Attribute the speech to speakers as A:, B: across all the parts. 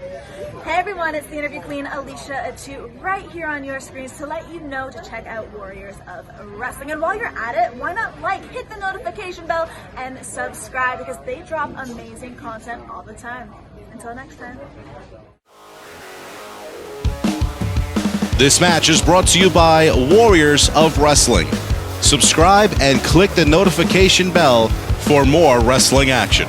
A: Hey everyone, it's the interview queen Alicia Atu right here on your screens to let you know to check out Warriors of Wrestling. And while you're at it, why not hit the notification bell and subscribe, because they drop amazing content all the time. Until next time.
B: This match is brought to you by Warriors of Wrestling. Subscribe and click the notification bell for more wrestling action.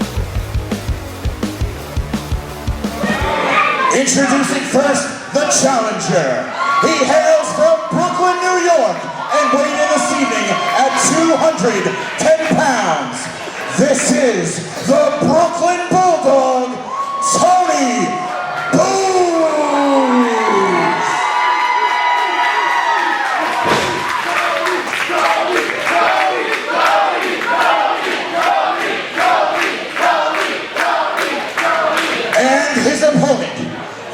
C: Introducing first, the challenger. He hails from Brooklyn, New York, and weighed in this evening at 210 pounds. This is the Brooklyn Bulldog, Tony Booz. And his opponent,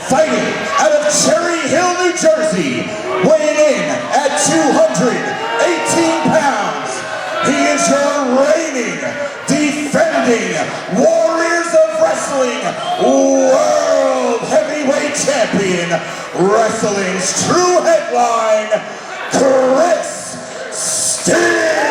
C: fighting out of Cherry Hill, New Jersey, weighing in at 218 pounds. He is your reigning, defending Warriors of Wrestling World Heavyweight Champion, wrestling's true headline, Chris Steele.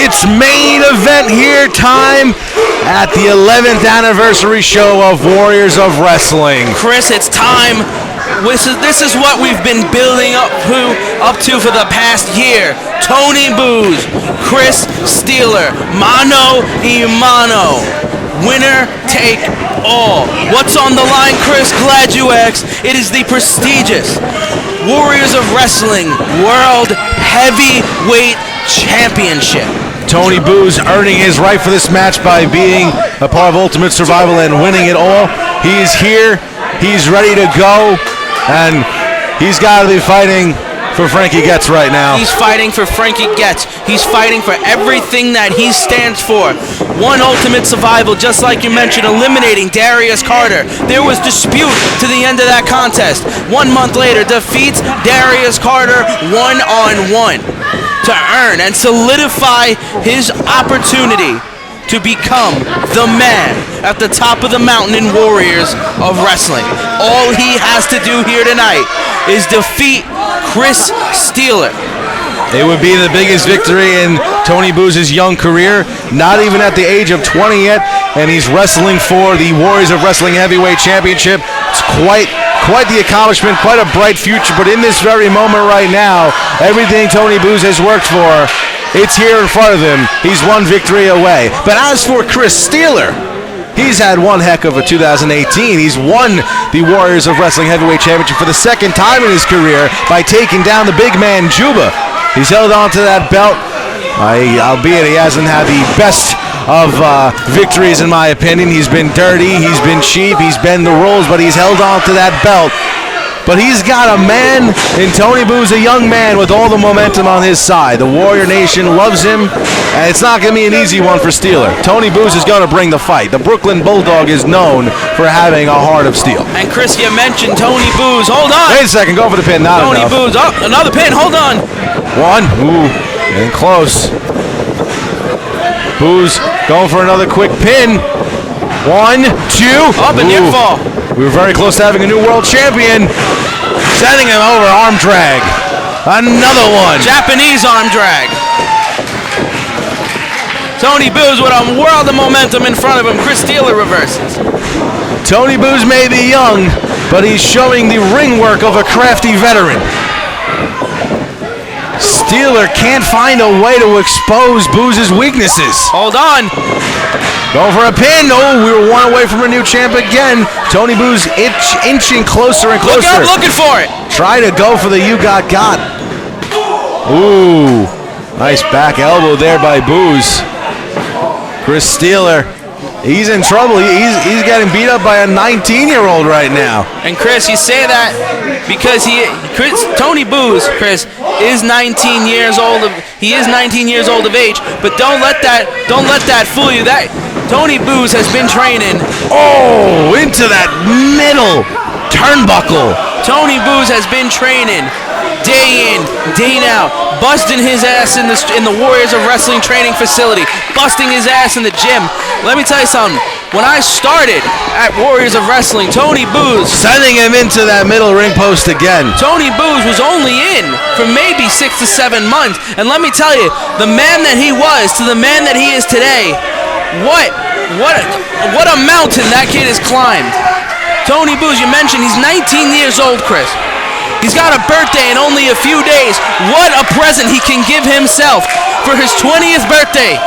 D: It's main event here time at the 11th anniversary show of Warriors of Wrestling.
E: Chris, it's time. This is what we've been building up to for the past year. Tony Booz, Chris Steele, mano y mano. Winner take all. What's on the line, Chris? Glad you asked. It is the prestigious Warriors of Wrestling World Heavy Weight Championship.
D: Tony Booz earning his right for this match by being a part of Ultimate Survival and winning it all. He's here, he's ready to go, and he's got to be fighting for Frankie Getz right now.
E: He's fighting for Frankie Getz. He's fighting for everything that he stands for. One Ultimate Survival, just like you mentioned, eliminating Darius Carter. There was dispute to the end of that contest. 1 month later, defeats Darius Carter one-on-one to earn and solidify his opportunity to become the man at the top of the mountain in Warriors of Wrestling. All he has to do here tonight is defeat Chris Steele.
D: It would be the biggest victory in Tony Booz's young career, not even at the age of 20 yet, and he's wrestling for the Warriors of Wrestling Heavyweight Championship. It's quite the accomplishment, quite a bright future, but in this very moment right now, everything Tony Booz has worked for, it's here in front of him. He's one victory away. But as for Chris Steele, he's had one heck of a 2018. He's won the Warriors of Wrestling Heavyweight Championship for the second time in his career by taking down the big man Juba. He's held on to that belt, albeit he hasn't had the best of victories in my opinion. He's been dirty, he's been cheap, he's bent the rules, but he's held on to that belt. But he's got a man in Tony Booz, a young man with all the momentum on his side. The Warrior Nation loves him, and it's not going to be an easy one for Steele. Tony Booz is going to bring the fight. The Brooklyn Bulldog is known for having a heart of steel.
E: And Chris, you mentioned Tony Booz. Hold on.
D: Wait a second, go for the pin. Not
E: Tony
D: enough.
E: Booz. Oh, another pin. Hold on.
D: One. Ooh, getting close. Booz going for another quick pin. 1, 2.
E: Up and near fall.
D: We were very close to having a new world champion. Sending him over, arm drag. Another one.
E: Japanese arm drag. Tony Booz with a world of momentum in front of him. Chris Steele reverses.
D: Tony Booz may be young, but he's showing the ring work of a crafty veteran. Steele can't find a way to expose Booz's weaknesses.
E: Hold on.
D: Going for a pin. Oh, we were one away from a new champ again. Tony Booze inching closer and closer.
E: Look up, looking for it.
D: Try to go for the you got. Ooh, nice back elbow there by Booze. Chris Steeler, he's in trouble. He's getting beat up by a 19-year-old right now.
E: And Chris, you say that because Tony Booze, Chris, is 19 years old. He is 19 years old of age. But don't let that fool you. That Tony Booze has been training.
D: Oh, into that middle turnbuckle.
E: Tony Booze has been training day in, day out, busting his ass in the Warriors of Wrestling training facility, busting his ass in the gym. Let me tell you something. When I started at Warriors of Wrestling, Tony Booze,
D: sending him into that middle ring post again.
E: Tony Booze was only in for maybe 6 to 7 months. And let me tell you, the man that he was to the man that he is today, what a mountain that kid has climbed. Tony Booze, you mentioned he's 19 years old, Chris. He's got a birthday in only a few days. What a present he can give himself for his 20th birthday.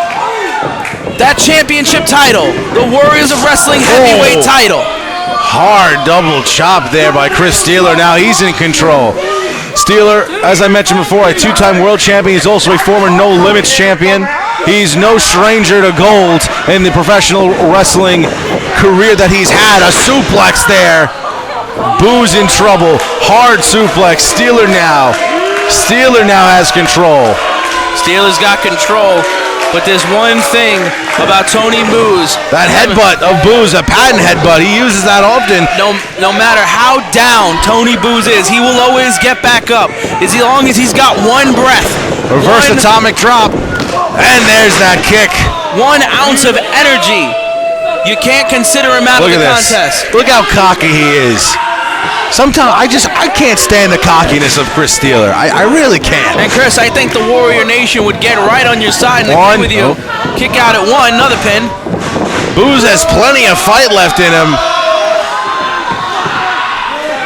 E: That championship title, the Warriors of Wrestling heavyweight title.
D: Hard double chop there by Chris Steeler. Now he's in control. Steeler, as I mentioned before, a 2-time world champion. He's also a former No Limits champion. He's no stranger to gold in the professional wrestling career that he's had. A suplex there. Booze in trouble. Hard suplex. Steeler now has control.
E: Steeler's got control, but there's one thing about Tony Booze.
D: That headbutt of Booze, a patent headbutt. He uses that often.
E: No matter how down Tony Booze is, he will always get back up. As long as he's got one breath.
D: Reverse atomic drop. And there's that kick.
E: 1 ounce of energy. You can't consider him out of the contest.
D: Look how cocky he is. Sometimes I can't stand the cockiness of Chris Steeler. I really can't.
E: And Chris, I think the Warrior Nation would get right on your side and agree with you. Kick out at 1, another pin.
D: Booze has plenty of fight left in him.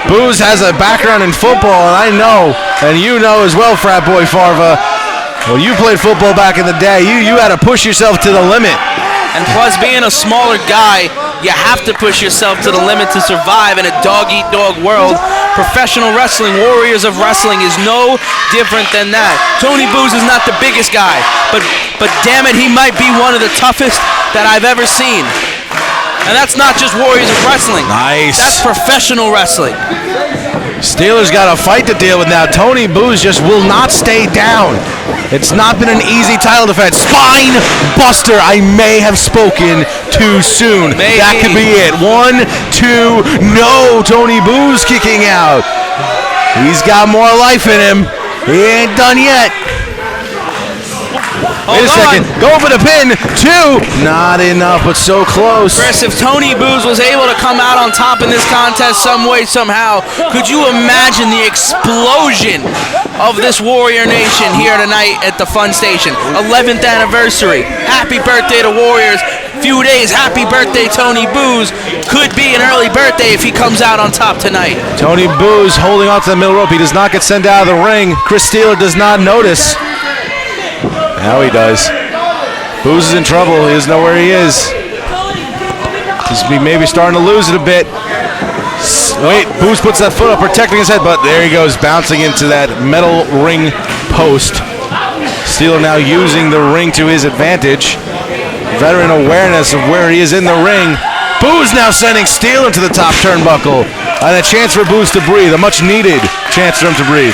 D: Booze has a background in football, and I know, and you know as well, frat boy Farva, when you played football back in the day, you had to push yourself to the limit.
E: And plus, being a smaller guy, you have to push yourself to the limit to survive in a dog-eat-dog world. Professional wrestling, Warriors of Wrestling, is no different than that. Tony Booze is not the biggest guy, but damn it, he might be one of the toughest that I've ever seen. And that's not just Warriors of Wrestling.
D: Nice.
E: That's professional wrestling.
D: Steeler's got a fight to deal with now. Tony Booze just will not stay down. It's not been an easy title defense. Spine buster. I may have spoken too soon.
E: Maybe.
D: That could be it. 1, 2, no. Tony Booze kicking out. He's got more life in him. He ain't done yet. Wait a second. Go for the pin. 2. Not enough, but so close.
E: Chris, if Tony Booze was able to come out on top in this contest some way, somehow, could you imagine the explosion of this Warrior Nation here tonight at the Fun Station? 11th anniversary. Happy birthday to Warriors. Few days. Happy birthday, Tony Booze. Could be an early birthday if he comes out on top tonight.
D: Tony Booze holding on to the middle rope. He does not get sent out of the ring. Chris Steeler does not notice. Now he does. Booze is in trouble. He doesn't know where he is. He's maybe starting to lose it a bit. Wait, Booze puts that foot up, protecting his head, but there he goes, bouncing into that metal ring post. Steeler now using the ring to his advantage. Veteran awareness of where he is in the ring. Booze now sending Steeler into the top turnbuckle. And a chance for Booze to breathe, a much needed chance for him to breathe.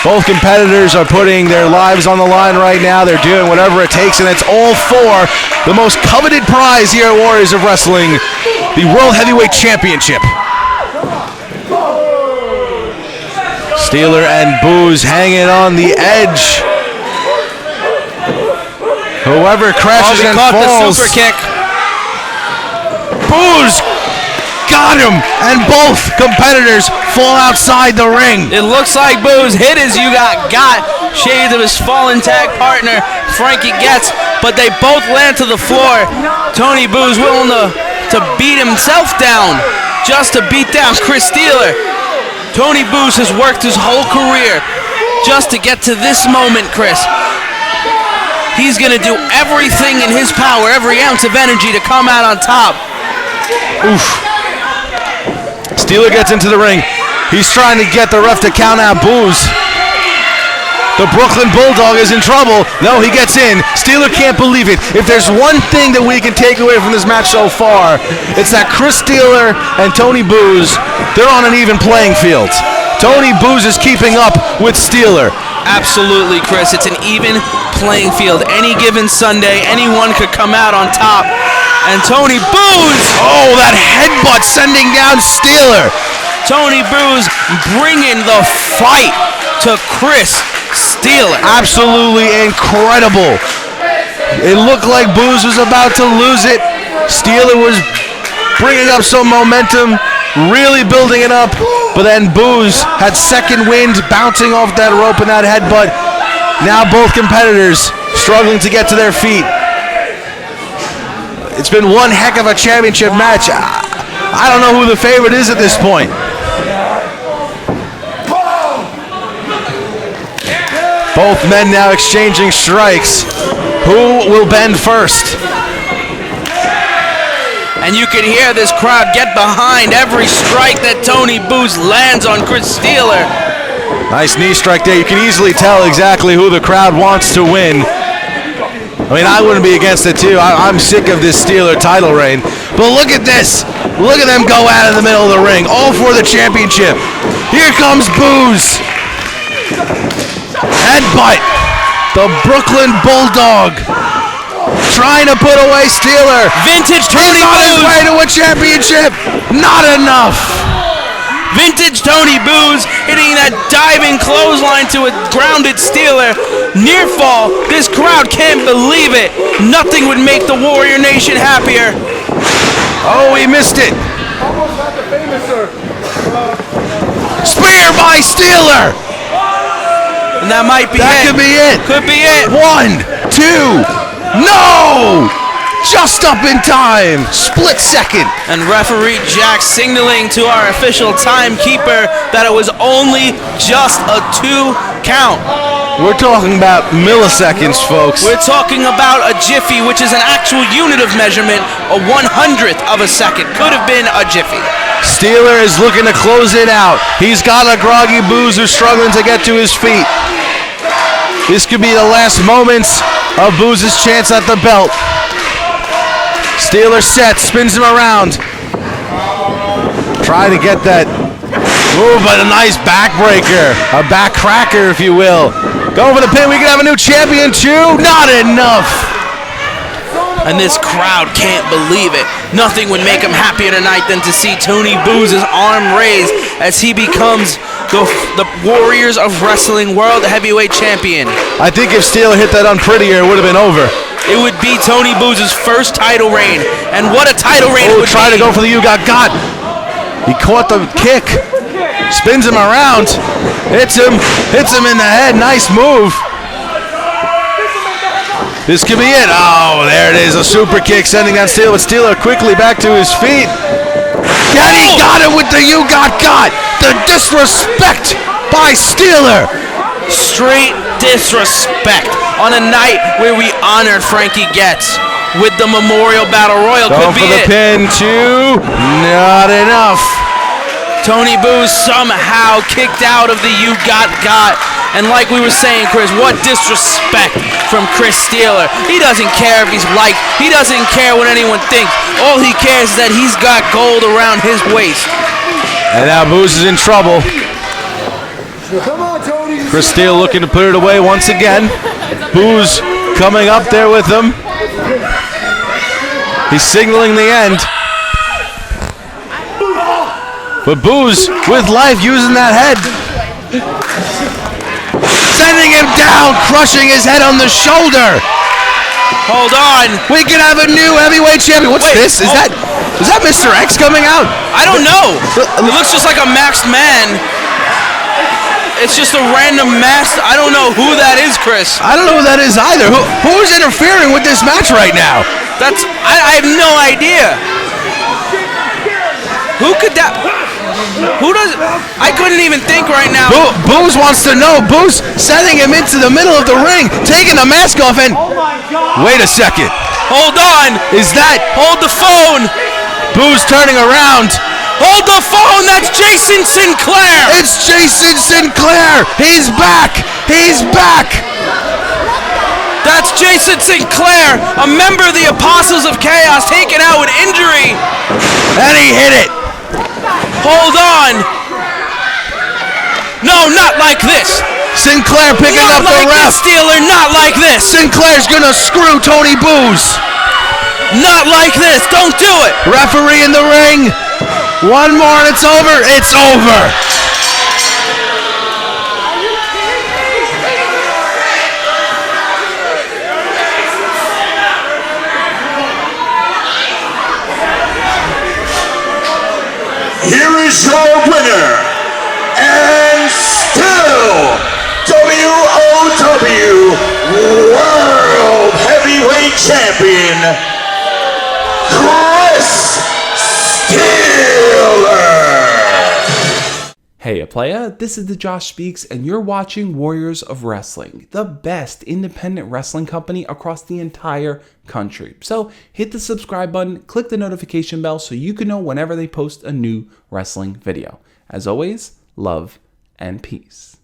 D: Both competitors are putting their lives on the line right now. They're doing whatever it takes, and it's all for the most coveted prize here at Warriors of Wrestling, the World Heavyweight Championship. Steeler and Booze hanging on the edge. Whoever crashes and
E: caught
D: falls.
E: the super kick.
D: Booze got him, and both competitors fall outside the ring.
E: It looks like Booze hit his you got shades of his fallen tag partner Frankie Getz, but they both land to the floor. Tony Booze willing to beat himself down just to beat down Chris Steeler. Tony Booze has worked his whole career just to get to this moment, Chris. He's going to do everything in his power, every ounce of energy to come out on top.
D: Oof. Steeler gets into the ring. He's trying to get the ref to count out Booze. The Brooklyn Bulldog is in trouble. No, he gets in. Steeler can't believe it. If there's one thing that we can take away from this match so far, it's that Chris Steeler and Tony Booze, they're on an even playing field. Tony Booze is keeping up with Steeler.
E: Absolutely, Chris. It's an even playing field. Any given Sunday, anyone could come out on top. And Tony Booze,
D: oh, that headbutt sending down Steeler.
E: Tony Booze bringing the fight to Chris Steeler.
D: Absolutely incredible. It looked like Booze was about to lose it. Steeler was bringing up some momentum, really building it up, but then Booze had second wind, bouncing off that rope and that headbutt. Now both competitors struggling to get to their feet. It's been one heck of a championship match. I don't know who the favorite is at this point. Both men now exchanging strikes. Who will bend first?
E: And you can hear this crowd get behind every strike that Tony Booze lands on Chris Steeler.
D: Nice knee strike there. You can easily tell exactly who the crowd wants to win. I mean, I wouldn't be against it too. I'm sick of this Steeler title reign. But look at this. Look at them go out in the middle of the ring, all for the championship. Here comes Booze. Headbutt. The Brooklyn Bulldog trying to put away Steeler.
E: Vintage Tony
D: Booze. On his way to a championship. Not enough.
E: Vintage Tony Booze hitting that diving clothesline to a grounded Steeler. Near fall. This crowd can't believe it. Nothing would make the Warrior Nation happier.
D: Oh, he missed it.
C: Almost not the famous, sir.
D: Spear by Steeler.
E: And that might be
D: That
E: it.
D: could be it.
E: Could be it.
D: 1, 2. No! Just up in time. Split second.
E: And referee Jack signaling to our official timekeeper that it was only just a 2 count.
D: We're talking about milliseconds, folks.
E: We're talking about a jiffy, which is an actual unit of measurement. A 100th of a second. Could have been a jiffy.
D: Steeler is looking to close it out. He's got a groggy Booze who's struggling to get to his feet. This could be the last moments of Booze's chance at the belt. Steeler sets, spins him around. Trying to get that move, but a nice backbreaker. A back cracker, if you will. Going for the pin, we could have a new champion too. Not enough.
E: And this crowd can't believe it. Nothing would make them happier tonight than to see Tony Booze's arm raised as he becomes the Warriors of Wrestling World Heavyweight Champion.
D: I think if Steeler hit that unprettier, it would have been over.
E: It would be Tony Booze's first title reign. And what a title reign it would
D: try
E: be.
D: to go for the You Got Got. He caught the kick. Spins him around. Hits him in the head. Nice move. This could be it. Oh, there it is. A super kick sending down Steeler. But Steeler quickly back to his feet. And he got it with the You Got Got. The disrespect by Steeler.
E: Straight disrespect on a night where we honored Frankie Getz with the Memorial Battle Royal.
D: Going
E: Could be
D: for the
E: it.
D: pin too. Not enough.
E: Tony Booze somehow kicked out of the You Got Got. And like we were saying, Chris, what disrespect from Chris Steeler. He doesn't care if he's liked. He doesn't care what anyone thinks. All he cares is that he's got gold around his waist.
D: And now Booze is in trouble.
C: Come on, Tony.
D: Chris Steele looking to put it away once again. Booze coming up there with him. He's signaling the end. But Booze with life using that head. Sending him down, crushing his head on the shoulder.
E: Hold on.
D: We could have a new heavyweight champion. What's this? Is that Mr. X coming out?
E: I don't know. It looks just like a masked man. It's just a random mask. I don't know who that is, Chris.
D: I don't know who that is either. Who's interfering with this match right now?
E: I have no idea. Who could that? Who does? I couldn't even think right now.
D: Booze wants to know. Booze sending him into the middle of the ring, taking the mask off, and wait a second.
E: Hold on.
D: Is that
E: Hold the phone.
D: Booze turning around?
E: Hold the phone. That's Jason Sinclair.
D: It's Jason Sinclair. He's back. He's back.
E: That's Jason Sinclair, a member of the Apostles of Chaos, taken out with injury.
D: And he hit it.
E: Hold on. No, not like this.
D: Sinclair picking
E: Not
D: up the
E: like
D: ref.
E: this, Steeler. Not like this.
D: Sinclair's gonna screw Tony Booze.
E: Not like this. Don't do it.
D: Referee in the ring. One more and it's over. It's over.
C: Here is your winner, and still W.O.W World Heavyweight Champion, Chris Steeler.
F: Hey playa, this is the Josh Speaks and you're watching Warriors of Wrestling, the best independent wrestling company across the entire country. So hit the subscribe button, click the notification bell so you can know whenever they post a new wrestling video. As always, love and peace.